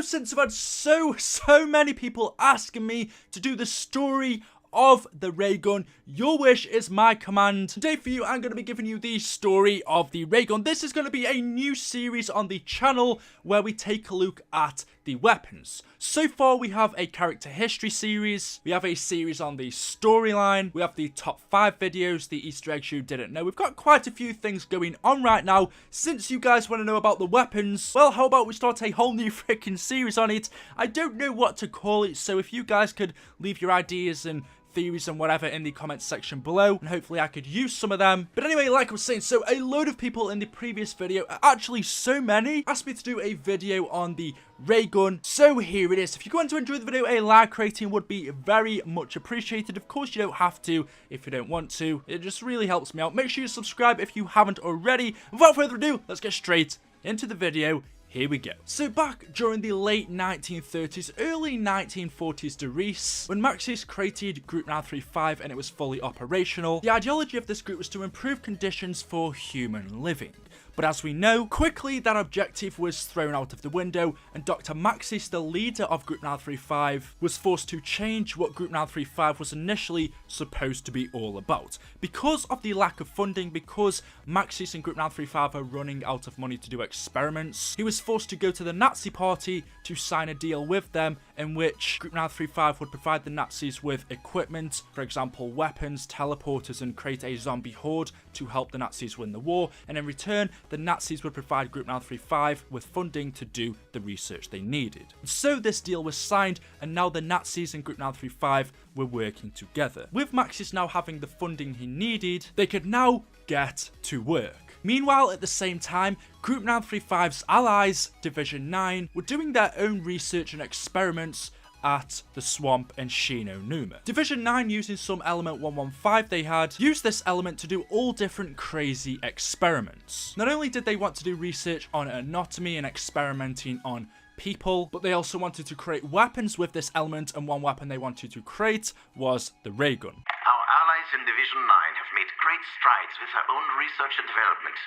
since I've had so many people asking me to do the story of the Raygun, your wish is my command. Today for you, I'm going to be giving you the story of the Raygun. This is going to be a new series on the channel where we take a look at the weapons. So far, we have a character history series, we have a series on the storyline, we have the top 5 videos, the Easter eggs you didn't know. We've got quite a few things going on right now. Since you guys want to know about the weapons, well, how about we start a whole new freaking series on it? I don't know what to call it, so if you guys could leave your ideas and theories and whatever in the comments section below, and hopefully I could use some of them. But anyway, like I was saying, so a load of people in the previous video, actually so many, asked me to do a video on the Raygun, so here it is. If you're going to enjoy the video, a like rating would be very much appreciated. Of course, you don't have to if you don't want to. It just really helps me out. Make sure you subscribe if you haven't already. Without further ado, let's get straight into the video. Here we go. So back during the late 1930s, early 1940s Darice, when Maxis created Group 935 and it was fully operational, the ideology of this group was to improve conditions for human living. But as we know, quickly that objective was thrown out of the window, and Dr. Maxis, the leader of Group 935, was forced to change what Group 935 was initially supposed to be all about. Because of the lack of funding, because Maxis and Group 935 are running out of money to do experiments, he was forced to go to the Nazi Party to sign a deal with them in which Group 935 would provide the Nazis with equipment, for example weapons, teleporters, and create a zombie horde to help the Nazis win the war, and in return the Nazis would provide Group 935 with funding to do the research they needed. So this deal was signed, and now the Nazis and Group 935 were working together. With Maxis now having the funding he needed, they could now get to work. Meanwhile, at the same time, Group 935's allies, Division 9, were doing their own research and experiments at the swamp in Shinonuma. Division 9, using some element 115 they had, used this element to do all different crazy experiments. Not only did they want to do research on anatomy and experimenting on people, but they also wanted to create weapons with this element, and one weapon they wanted to create was the Raygun. Our allies in Division 9 have made great strides with their own research and development.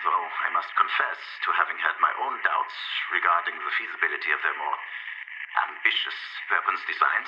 Though I must confess to having had my own doubts regarding the feasibility of their more ambitious weapons designs.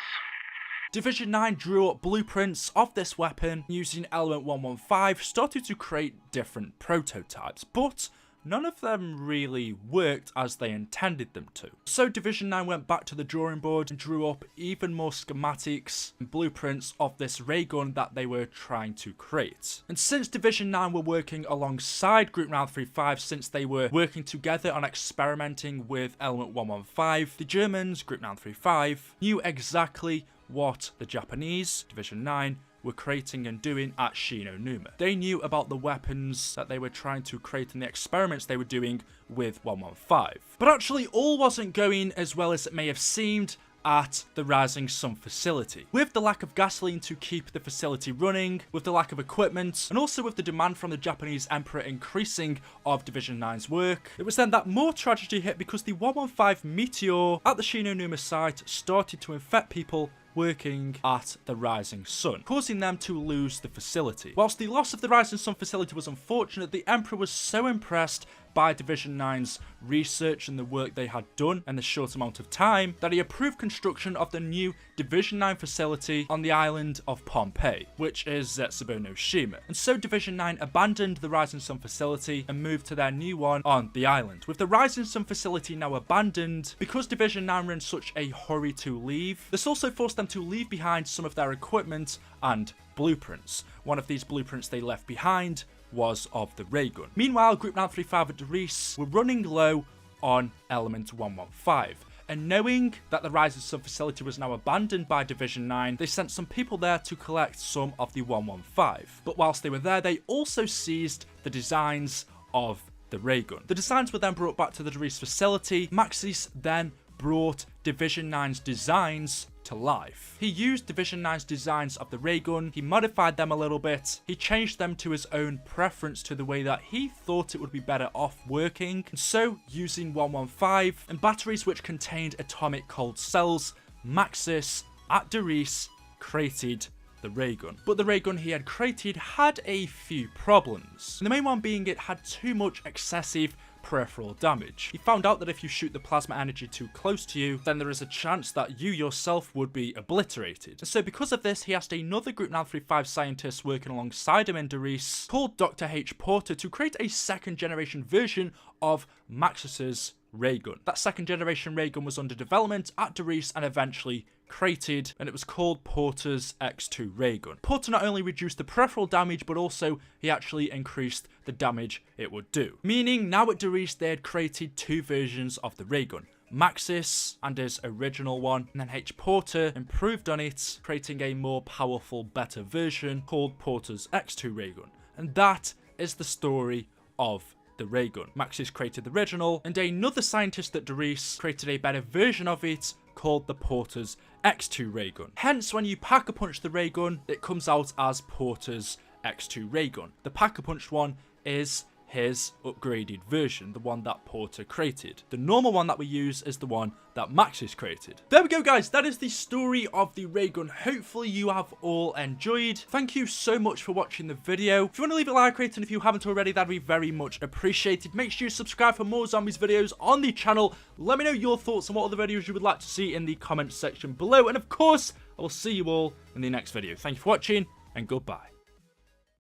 Division 9 drew up blueprints of this weapon using element 115, started to create different prototypes, but none of them really worked as they intended them to. So Division 9 went back to the drawing board and drew up even more schematics and blueprints of this Raygun that they were trying to create. And since Division 9 were working alongside Group 935, since they were working together on experimenting with element 115, the Germans, Group 935, knew exactly what the Japanese, Division 9, were creating and doing at Shinonuma. They knew about the weapons that they were trying to create and the experiments they were doing with 115. But actually, all wasn't going as well as it may have seemed at the Rising Sun facility. With the lack of gasoline to keep the facility running, with the lack of equipment, and also with the demand from the Japanese Emperor increasing of Division 9's work, it was then that more tragedy hit because the 115 meteor at the Shinonuma site started to infect people working at the Rising Sun, causing them to lose the facility. Whilst the loss of the Rising Sun facility was unfortunate, the Emperor was so impressed by Division 9's research and the work they had done in the short amount of time that he approved construction of the new Division 9 facility on the island of Pompeii, which is Zetsubo no Shima. And so Division 9 abandoned the Rising Sun facility and moved to their new one on the island. With the Rising Sun facility now abandoned, because Division 9 were in such a hurry to leave, this also forced them to leave behind some of their equipment and blueprints. One of these blueprints they left behind was of the Raygun. Meanwhile, Group 935 at Darice were running low on element 115. And knowing that the Rising Sun facility was now abandoned by Division 9, they sent some people there to collect some of the 115. But whilst they were there, they also seized the designs of the Raygun. The designs were then brought back to the Darice facility. Maxis then brought Division 9's designs to life. He used Division 9's designs of the Raygun, he modified them a little bit, he changed them to his own preference to the way that he thought it would be better off working, and so using 115 and batteries which contained atomic cold cells, Maxis at Darice created the Raygun. But the Raygun he had created had a few problems. And the main one being it had too much excessive peripheral damage. He found out that if you shoot the plasma energy too close to you, then there is a chance that you yourself would be obliterated. And so because of this, he asked another Group 935 scientist working alongside him in Doris, called Dr. H. Porter, to create a second generation version of Maxis's Raygun. That second generation Raygun was under development at Doris and eventually created, and it was called Porter's X2 Raygun. Porter not only reduced the peripheral damage, but also he actually increased the damage it would do. Meaning now at Doris they had created two versions of the Raygun. Maxis and his original one, and then H. Porter improved on it, creating a more powerful, better version called Porter's X2 Raygun. And that is the story of the Raygun. Maxis created the original, and another scientist at Doris created a better version of it called the Porter's X2 Raygun. Hence, when you pack-a-punch the Raygun, it comes out as Porter's X2 Raygun. The pack-a-punched one is his upgraded version, the one that Porter created. The normal one that we use is the one that Maxis created. There we go, guys. That is the story of the Raygun. Hopefully you have all enjoyed. Thank you so much for watching the video. If you want to leave a like rate, and if you haven't already, that'd be very much appreciated. Make sure you subscribe for more zombies videos on the channel. Let me know your thoughts on what other videos you would like to see in the comments section below. And of course, I will see you all in the next video. Thank you for watching, and goodbye.